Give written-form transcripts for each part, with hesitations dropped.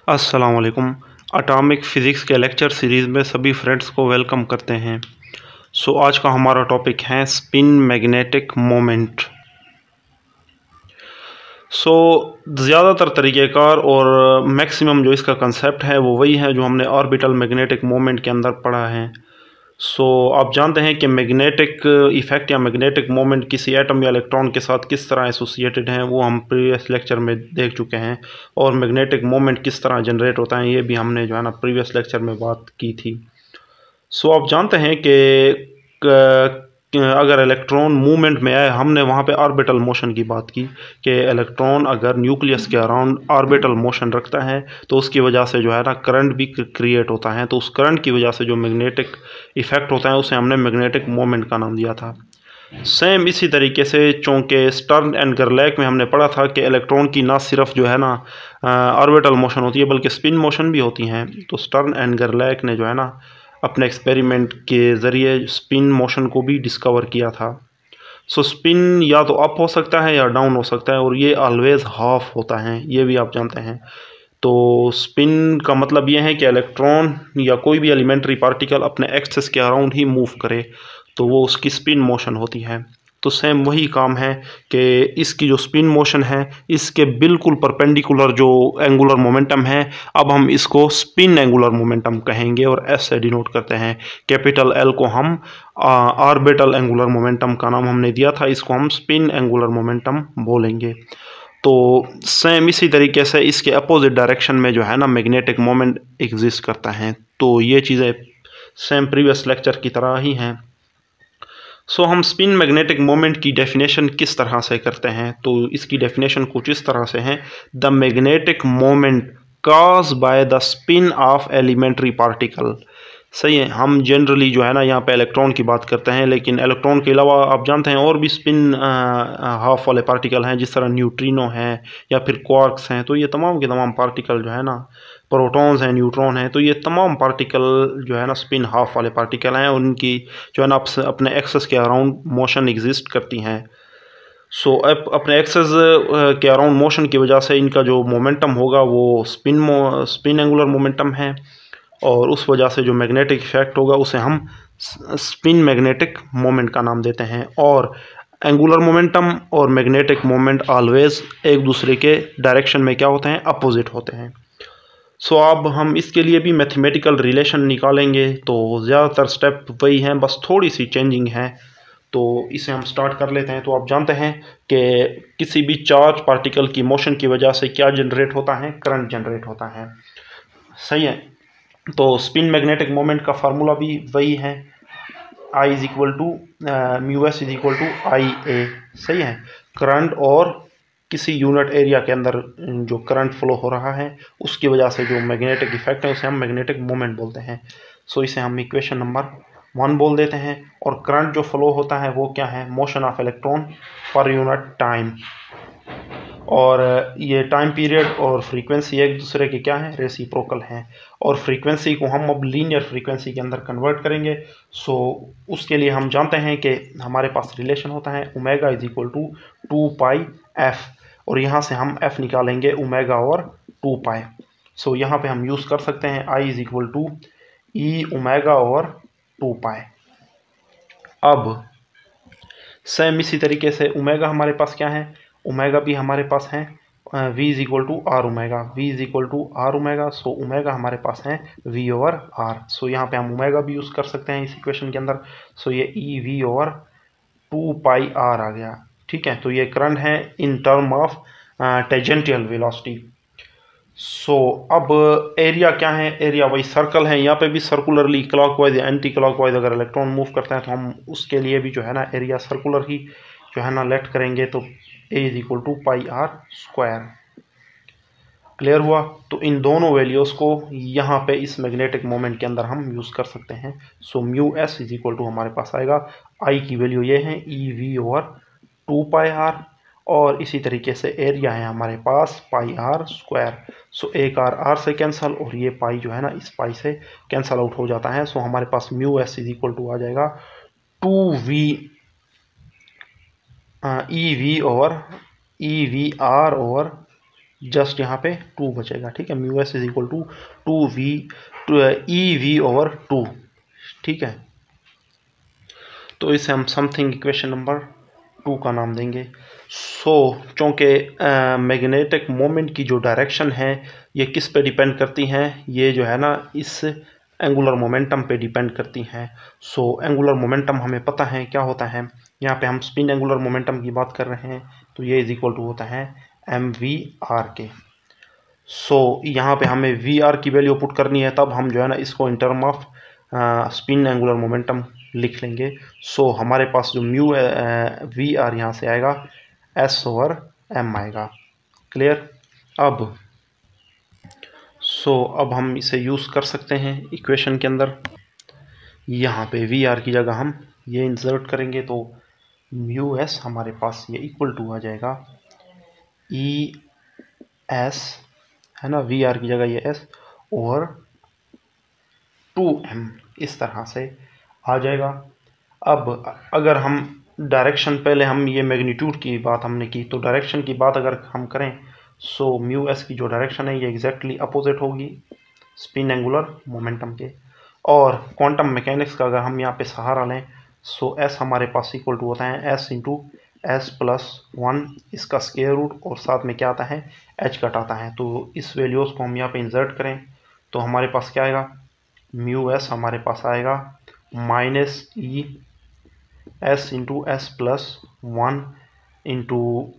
अस्सलाम वालेकुम। Atomic physics के लेक्चर सीरीज़ में सभी फ्रेंड्स को वेलकम करते हैं। आज का हमारा टॉपिक है स्पिन मैग्नेटिक मोमेंट। ज़्यादातर तरीक़ेकार और मैक्सिमम जो इसका कंसेप्ट है वो वही है जो हमने ऑर्बिटल मैग्नेटिक मोमेंट के अंदर पढ़ा है। आप जानते हैं कि मैग्नेटिक इफ़ेक्ट या मैग्नेटिक मोमेंट किसी एटम या इलेक्ट्रॉन के साथ किस तरह एसोसिएटेड हैं, वो हम प्रीवियस लेक्चर में देख चुके हैं। और मैग्नेटिक मोमेंट किस तरह जनरेट होता है ये भी हमने जो है ना प्रीवियस लेक्चर में बात की थी। आप जानते हैं कि अगर इलेक्ट्रॉन मूवमेंट में आए, हमने वहाँ पे ऑर्बिटल मोशन की बात की कि इलेक्ट्रॉन अगर न्यूक्लियस के अराउंड ऑर्बिटल मोशन रखता है तो उसकी वजह से जो है ना करंट भी क्रिएट होता है। तो उस करंट की वजह से जो मैग्नेटिक इफ़ेक्ट होता है उसे हमने मैग्नेटिक मोमेंट का नाम दिया था। सेम इसी तरीके से चूँकि स्टर्न एंड गरलैक में हमने पढ़ा था कि इलेक्ट्रॉन की ना सिर्फ जो है ना ऑर्बिटल मोशन होती है बल्कि स्पिन मोशन भी होती हैं। तो स्टर्न एंड गरलैक ने जो है ना अपने एक्सपेरिमेंट के ज़रिए स्पिन मोशन को भी डिस्कवर किया था। स्पिन या तो अप हो सकता है या डाउन हो सकता है और ये ऑलवेज़ हाफ होता है, ये भी आप जानते हैं। तो स्पिन का मतलब ये है कि इलेक्ट्रॉन या कोई भी एलिमेंट्री पार्टिकल अपने एक्सिस के अराउंड ही मूव करे तो वो उसकी स्पिन मोशन होती है। तो सेम वही काम है कि इसकी जो स्पिन मोशन है इसके बिल्कुल परपेंडिकुलर जो एंगुलर मोमेंटम है, अब हम इसको स्पिन एंगुलर मोमेंटम कहेंगे और एस से डिनोट करते हैं। कैपिटल एल को हम ऑर्बिटल एंगुलर मोमेंटम का नाम हमने दिया था, इसको हम स्पिन एंगुलर मोमेंटम बोलेंगे। तो सेम इसी तरीके से इसके अपोजिट डायरेक्शन में जो है ना मैग्नेटिक मोमेंट एग्जिस्ट करता है। तो ये चीज़ें सेम प्रीवियस लेक्चर की तरह ही हैं। हम स्पिन मैग्नेटिक मोमेंट की डेफिनेशन किस तरह से करते हैं, तो इसकी डेफिनेशन कुछ इस तरह से है। The magnetic moment cause by the spin of elementary particle. सही है, हम जनरली जो है ना यहाँ पे इलेक्ट्रॉन की बात करते हैं, लेकिन इलेक्ट्रॉन के अलावा आप जानते हैं और भी स्पिन हाफ वाले पार्टिकल हैं, जिस तरह न्यूट्रिनो हैं या फिर क्वार्क्स हैं। तो ये तमाम के तमाम पार्टिकल जो है ना, प्रोटॉन्स हैं, न्यूट्रॉन हैं, तो ये तमाम पार्टिकल जो है ना स्पिन हाफ वाले पार्टिकल हैं, उनकी जो है ना अपने एक्सेस के अराउंड मोशन एग्जिस्ट करती हैं। अपने एक्सेस के अराउंड मोशन की वजह से इनका जो मोमेंटम होगा वो स्पिन एंगुलर मोमेंटम है और उस वजह से जो मैग्नेटिक इफेक्ट होगा उसे हम स्पिन मैग्नेटिक मोमेंट का नाम देते हैं। और एंगुलर मोमेंटम और मैग्नेटिक मोमेंट ऑलवेज एक दूसरे के डायरेक्शन में क्या होते हैं, अपोजिट होते हैं। अब हम इसके लिए भी मैथमेटिकल रिलेशन निकालेंगे, तो ज़्यादातर स्टेप वही हैं, बस थोड़ी सी चेंजिंग है। तो इसे हम स्टार्ट कर लेते हैं। तो आप जानते हैं कि किसी भी चार्ज पार्टिकल की मोशन की वजह से क्या जनरेट होता है, करंट जनरेट होता है। सही है, तो स्पिन मैग्नेटिक मोमेंट का फार्मूला भी वही है, I is equal to mu S is equal to I A. सही है, करंट और किसी यूनिट एरिया के अंदर जो करंट फ्लो हो रहा है उसकी वजह से जो मैग्नेटिक इफेक्ट है उसे हम मैग्नेटिक मोमेंट बोलते हैं। इसे हम इक्वेशन नंबर 1 बोल देते हैं। और करंट जो फ्लो होता है वो क्या है, motion of electron per unit time. और ये टाइम पीरियड और फ्रीक्वेंसी एक दूसरे के क्या है, रेसिप्रोकल हैं। और फ्रीक्वेंसी को हम अब लीनियर फ्रीक्वेंसी के अंदर कन्वर्ट करेंगे। उसके लिए हम जानते हैं कि हमारे पास रिलेशन होता है omega is equal to 2 pi f, और यहाँ से हम एफ निकालेंगे ओमेगा और 2 पाई। यहाँ पे हम यूज़ कर सकते हैं I is equal to E omega और 2 पाई। अब सेम इसी तरीके से ओमेगा हमारे पास क्या है, ओमेगा भी हमारे पास है v is equal to r omega, v is equal to r omega. Omega हमारे पास है v ओवर आर। यहाँ पे हम ओमेगा भी यूज़ कर सकते हैं इस इक्वेशन के अंदर। ये E we over 2 pi R आ गया। ठीक है, तो ये करंट है in term of tangential velocity. अब एरिया क्या है, एरिया वही सर्कल है। यहाँ पे भी सर्कुलरली क्लॉकवाइज या एंटी क्लॉकवाइज अगर इलेक्ट्रॉन मूव करता है तो हम उसके लिए भी जो है ना एरिया सर्कुलर ही जो है ना लेट करेंगे। तो A is equal to pi are square. Clear हुआ। तो इन दोनों वैल्यूज़ को यहाँ पे इस मैग्नेटिक मोमेंट के अंदर हम यूज़ कर सकते हैं। Mu S is equal to हमारे पास आएगा, आई की वैल्यू ये है e we over 2 pi r, और इसी तरीके से एरिया है हमारे पास पाई आर स्क्वायर। एक आर से कैंसल और ये पाई जो है ना इस पाई से कैंसल आउट हो जाता है। हमारे पास mu S is equal to आ जाएगा 2v E V R over just यहाँ पे 2 बचेगा, ठीक है। Mu S is equal to 2v E we over 2, ठीक है। तो इसे हम समथिंग इक्वेशन नंबर 2 का नाम देंगे। सो चूँकि मैग्नेटिक मोमेंट की जो डायरेक्शन है ये किस पे डिपेंड करती हैं, ये जो है ना इस एंगुलर मोमेंटम पे डिपेंड करती हैं। सो एंगुलर मोमेंटम हमें पता है क्या होता है, यहाँ पे हम स्पिन एंगुलर मोमेंटम की बात कर रहे हैं, तो ये इज इक्वल टू होता है mv/r के। सो यहाँ पे हमें v/r की वैल्यू पुट करनी है, तब हम जो है ना इसको इन term off spin angular momentum लिख लेंगे। सो हमारे पास जो म्यू v/r यहाँ से आएगा s/m आएगा। क्लियर। अब अब हम इसे यूज़ कर सकते हैं इक्वेशन के अंदर। यहाँ पे v/r की जगह हम ये इंसर्ट करेंगे, तो म्यू एस हमारे पास ये इक्वल टू आ जाएगा ई एस, है ना, v/r की जगह ये s और 2m, इस तरह से आ जाएगा। अब अगर हम डायरेक्शन, पहले हम ये मैग्नीट्यूड की बात हमने की, तो डायरेक्शन की बात अगर हम करें, सो म्यू एस की जो डायरेक्शन है ये एग्जैक्टली अपोजिट होगी स्पिन एंगुलर मोमेंटम के। और क्वांटम मैकेनिक्स का अगर हम यहाँ पे सहारा लें, सो एस हमारे पास इक्वल टू होता है एस इंटू एस प्लस 1, इसका स्क्वायर रूट, और साथ में क्या आता है एच कट आता है। तो इस वैल्यूज़ को हम यहाँ पे इंसर्ट करें तो हमारे पास क्या आएगा, म्यू एस हमारे पास आएगा minus E S into S plus 1 into,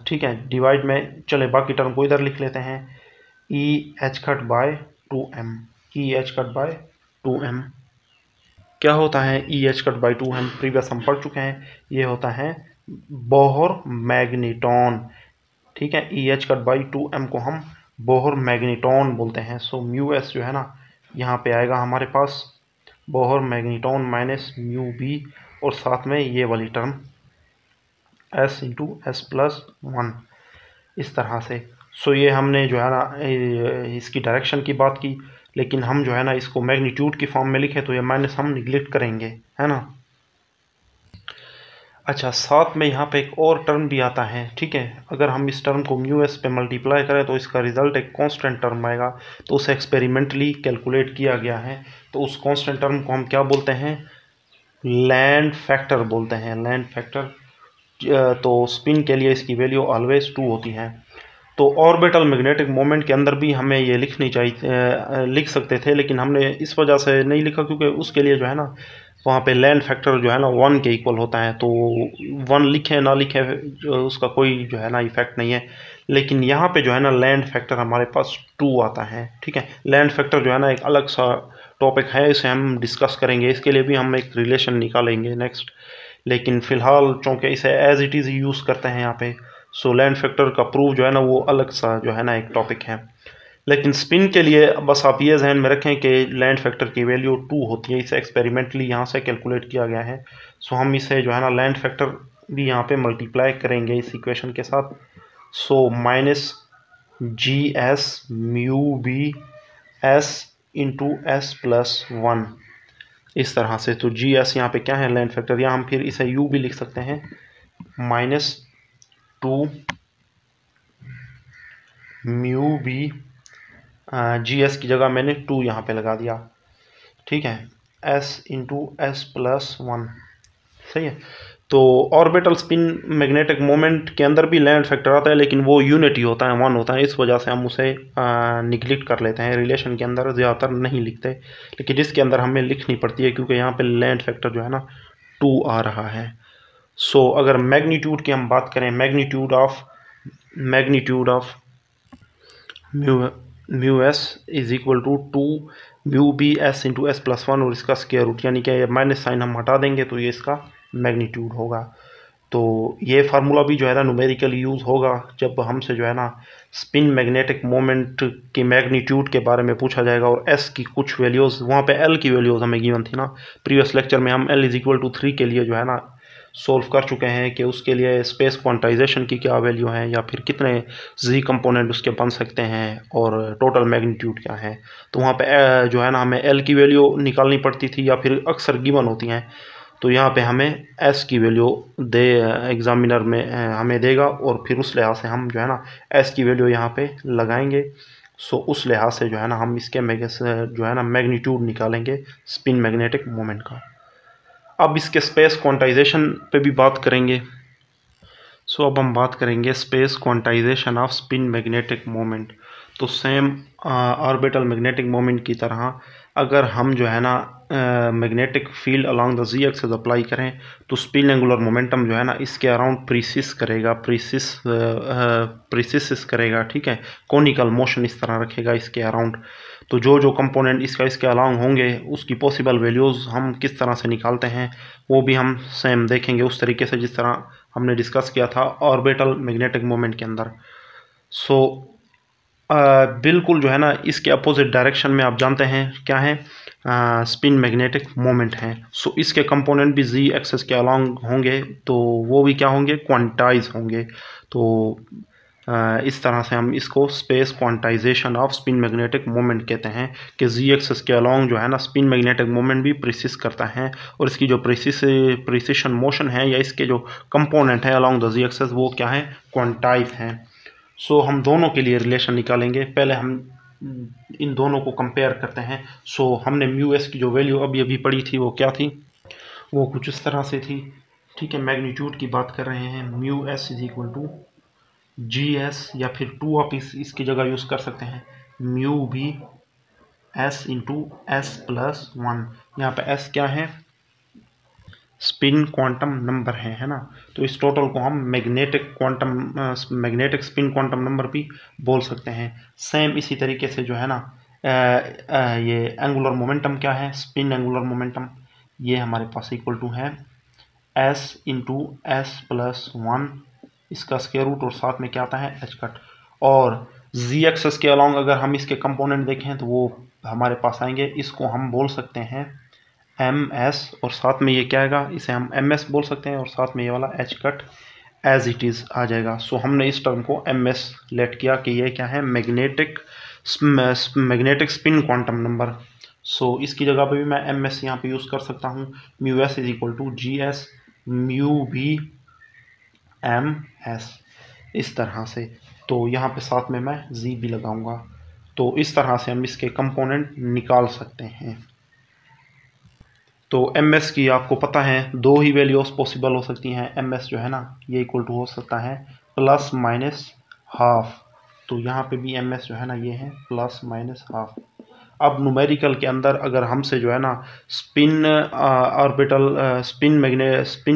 ठीक है, डिवाइड में, चले बाकी टर्म को इधर लिख लेते हैं, E H cut by 2m, E H cut by 2m। क्या होता है ई एच कट बाई 2 हम प्रीवियस हम पढ़ चुके हैं, ये होता है बोहर मैग्नेटॉन, ठीक है। E H cut by 2m को हम बोहर मैग्नेटॉन बोलते हैं। सो म्यू एस जो है ना यहाँ पे आएगा हमारे पास Bohr magneton minus mu B, और साथ में ये वाली term S into S plus 1, इस तरह से। सो ये हमने जो है ना इसकी डायरेक्शन की बात की, लेकिन हम जो है ना इसको मैग्नीट्यूड की फॉर्म में लिखे तो ये माइनस हम निगलेक्ट करेंगे, है ना। अच्छा, साथ में यहाँ पे एक और टर्म भी आता है, ठीक है। अगर हम इस टर्म को म्यू एस पे मल्टीप्लाई करें तो इसका रिजल्ट एक कांस्टेंट टर्म आएगा, तो उसे एक्सपेरिमेंटली कैलकुलेट किया गया है। तो उस कांस्टेंट टर्म को हम क्या बोलते हैं, लैंड फैक्टर बोलते हैं, लैंड फैक्टर। तो स्पिन के लिए इसकी वैल्यू ऑलवेज 2 होती है। तो ऑर्बिटल मैग्नेटिक मोमेंट के अंदर भी हमें ये लिखनी चाहिए, लिख सकते थे, लेकिन हमने इस वजह से नहीं लिखा क्योंकि उसके लिए जो है ना वहाँ पे लैंड फैक्टर जो है ना 1 के इक्वल होता है, तो 1 लिखे ना लिखे उसका कोई जो है ना इफेक्ट नहीं है। लेकिन यहाँ पे जो है ना लैंड फैक्टर हमारे पास 2 आता है, ठीक है। लैंड फैक्टर जो है ना एक अलग सा टॉपिक है, इसे हम डिस्कस करेंगे, इसके लिए भी हम एक रिलेशन निकालेंगे नेक्स्ट। लेकिन फ़िलहाल चूँकि इसे एज इट इज़ यूज़ करते हैं यहाँ पे, सो लैंड फैक्टर का प्रूफ जो है ना वो अलग सा जो है ना एक टॉपिक है। लेकिन स्पिन के लिए बस आप ये जहन में रखें कि लैंड फैक्टर की वैल्यू 2 होती है, इसे एक्सपेरिमेंटली यहाँ से कैलकुलेट किया गया है। सो हम इसे जो है ना लैंड फैक्टर भी यहाँ पे मल्टीप्लाई करेंगे इस इक्वेशन के साथ। So minus g s mu B s into S plus 1, इस तरह से। तो जी एस यहाँ पे क्या है, लैंड फैक्टर, या हम फिर इसे यू भी लिख सकते हैं, minus 2 mu B, g s की जगह मैंने 2 यहाँ पे लगा दिया, ठीक है, एस इंटू एस प्लस 1, सही है। तो ऑर्बिटल स्पिन मैग्नेटिक मोमेंट के अंदर भी लैंड फैक्टर आता है, लेकिन वो यूनिटी होता है, 1 होता है, इस वजह से हम उसे निगलेक्ट कर लेते हैं, रिलेशन के अंदर ज़्यादातर नहीं लिखते, लेकिन इसके अंदर हमें लिखनी पड़ती है क्योंकि यहाँ पे लैंड फैक्टर जो है ना 2 आ रहा है। सो अगर मैग्नीट्यूड की हम बात करें, magnitude of mu S is equal to 2 mu B s into S plus 1, और इसका स्क्वायर रूट, यानी कि माइनस साइन हम हटा देंगे तो ये इसका मैग्नीट्यूड होगा। तो ये फार्मूला भी जो है ना न्यूमेरिकली यूज़ होगा जब हमसे जो है ना स्पिन मैग्नेटिक मोमेंट की मैग्नीट्यूड के बारे में पूछा जाएगा, और एस की कुछ वैल्यूज़, वहाँ पे एल की वैल्यूज़ हमें गिवन थी ना प्रीवियस लेक्चर में, हम एल इज इक्वल टू 3 के लिए जो है ना सोल्व कर चुके हैं कि उसके लिए स्पेस क्वांटाइजेशन की क्या वैल्यू है, या फिर कितने जी कंपोनेंट उसके बन सकते हैं, और टोटल मैग्नीट्यूड क्या है। तो वहाँ पे जो है ना हमें एल की वैल्यू निकालनी पड़ती थी, या फिर अक्सर गिवन होती हैं। तो यहाँ पे हमें एस की वैल्यू दे एग्जामिनर में हमें देगा, और फिर उस लिहाज से हम जो है ना एस की वैल्यू यहाँ पे लगाएंगे। सो उस लिहाज से जो है ना हम इसके जो है ना मैग्नीट्यूड निकालेंगे स्पिन मैग्नेटिक मोमेंट का। अब इसके स्पेस क्वांटाइजेशन पे भी बात करेंगे। सो अब हम बात करेंगे space quantization of spin magnetic moment. तो सेम ऑर्बिटल मैग्नेटिक मोमेंट की तरह अगर हम जो है ना magnetic field along the z axis apply करें तो स्पिन एंगुलर मोमेंटम जो है ना इसके अराउंड प्रीसिस करेगा, ठीक है। कोनिकल मोशन इस तरह रखेगा इसके अराउंड। तो जो कंपोनेंट इसके अलाउंग होंगे उसकी पॉसिबल वैल्यूज़ हम किस तरह से निकालते हैं वो भी हम सेम देखेंगे उस तरीके से जिस तरह हमने डिस्कस किया था ऑर्बिटल मैग्नेटिक मोमेंट के अंदर। सो बिल्कुल जो है ना इसके अपोजिट डायरेक्शन में आप जानते हैं क्या है, स्पिन मैग्नेटिक मोमेंट है। सो इसके कंपोनेंट भी जी एक्सिस के अलोंग होंगे, तो वो भी क्या होंगे, क्वांटाइज होंगे। तो इस तरह से हम इसको space quantization of spin magnetic moment कहते हैं कि जी एक्सिस के अलोंग जो है ना स्पिन मैग्नेटिक मोमेंट भी प्रिसिस करता है, और इसकी जो प्रिसिशन मोशन है या इसके जो कंपोनेंट है अलोंग द जी एक्सिस वो क्या है, क्वांटाइज हैं। सो हम दोनों के लिए रिलेशन निकालेंगे। पहले हम इन दोनों को कंपेयर करते हैं। सो हमने म्यू एस की जो वैल्यू अभी पढ़ी थी वो क्या थी, वो कुछ इस तरह से थी, ठीक है। मैग्नीट्यूड की बात कर रहे हैं, mu S is equal to g s, या फिर 2 आप इसकी जगह यूज़ कर सकते हैं, म्यू भी एस इंटू एस प्लस 1। यहाँ पे एस क्या है, स्पिन क्वांटम नंबर है ना। तो इस टोटल को हम मैग्नेटिक स्पिन क्वांटम नंबर भी बोल सकते हैं। सेम इसी तरीके से जो है ना ये एंगुलर मोमेंटम क्या है, स्पिन एंगुलर मोमेंटम, ये हमारे पास इक्वल टू है एस इंटू एस प्लस 1, इसका स्क्वायर रूट, और साथ में क्या आता है, एच कट। और जी एक्सेस के अलोंग अगर हम इसके कंपोनेंट देखें तो वो हमारे पास आएंगे, इसको हम बोल सकते हैं एम एस, और साथ में ये क्या आएगा, इसे हम एम एस बोल सकते हैं, और साथ में ये वाला H cut as it is आ जाएगा। सो हमने इस टर्म को एम एस लेट किया कि ये क्या है, मैग्नेटिक स्पिन क्वांटम नंबर। सो इसकी जगह पे भी मैं एम एस यहाँ पे यूज़ कर सकता हूँ, mu S is equal to g s mu B m s, इस तरह से। तो यहाँ पे साथ में मैं जी भी लगाऊंगा। तो इस तरह से हम इसके कंपोनेंट निकाल सकते हैं। तो एम एस की आपको पता है दो ही वैल्यूज पॉसिबल हो सकती हैं। एम एस जो है ना ये इक्वल टू हो सकता है प्लस माइनस हाफ। तो यहाँ पे भी एम एस जो है ना ये है प्लस माइनस हाफ। अब न्यूमेरिकल के अंदर अगर हमसे जो है ना spin orbital spin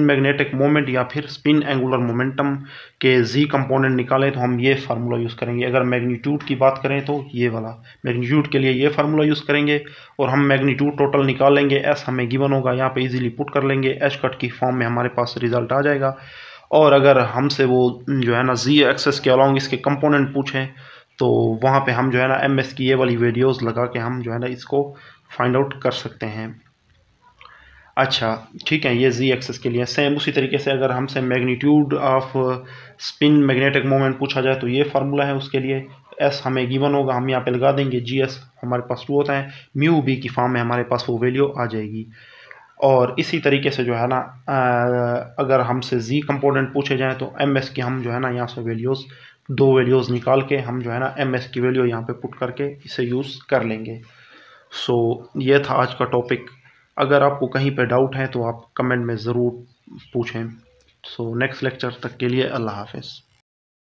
magnetic moment या फिर स्पिन एंगुलर मोमेंटम के जी कंपोनेंट निकालें तो हम ये फार्मूला यूज़ करेंगे। अगर मैग्नीट्यूड की बात करें तो ये वाला मैग्नीट्यूड के लिए ये फार्मूला यूज़ करेंगे, और हम मैग्नीट्यूड टोटल निकाल लेंगे, एस हमें गिवन होगा, यहाँ पे इजीली पुट कर लेंगे, एच कट की फॉर्म में हमारे पास रिजल्ट आ जाएगा। और अगर हमसे वो जो है ना जी एक्सेस के अलोंग इसके कंपोनेंट पूछें तो वहाँ पे हम जो है ना एम एस की ये वाली वीडियोस लगा के हम जो है ना इसको फाइंड आउट कर सकते हैं। अच्छा ठीक है, ये जी एक्सेस के लिए सेम उसी तरीके से अगर हमसे magnitude of spin magnetic moment पूछा जाए तो ये फार्मूला है उसके लिए, एस हमें गिवन होगा, हम यहाँ पे लगा देंगे, जी एस हमारे पास 2 होता है, म्यू बी की फॉर्म में हमारे पास वो वैल्यू आ जाएगी। और इसी तरीके से जो है ना अगर हमसे जी कंपोनेंट पूछे जाएँ तो एम एस की हम जो है ना यहाँ से वैल्यूज़ 2 वैल्यूज़ निकाल के हम जो है ना एम एस की वैल्यू यहाँ पे पुट करके इसे यूज़ कर लेंगे। सो ये था आज का टॉपिक। अगर आपको कहीं पे डाउट है तो आप कमेंट में ज़रूर पूछें। सो नेक्स्ट लेक्चर तक के लिए अल्लाह हाफ़िज़।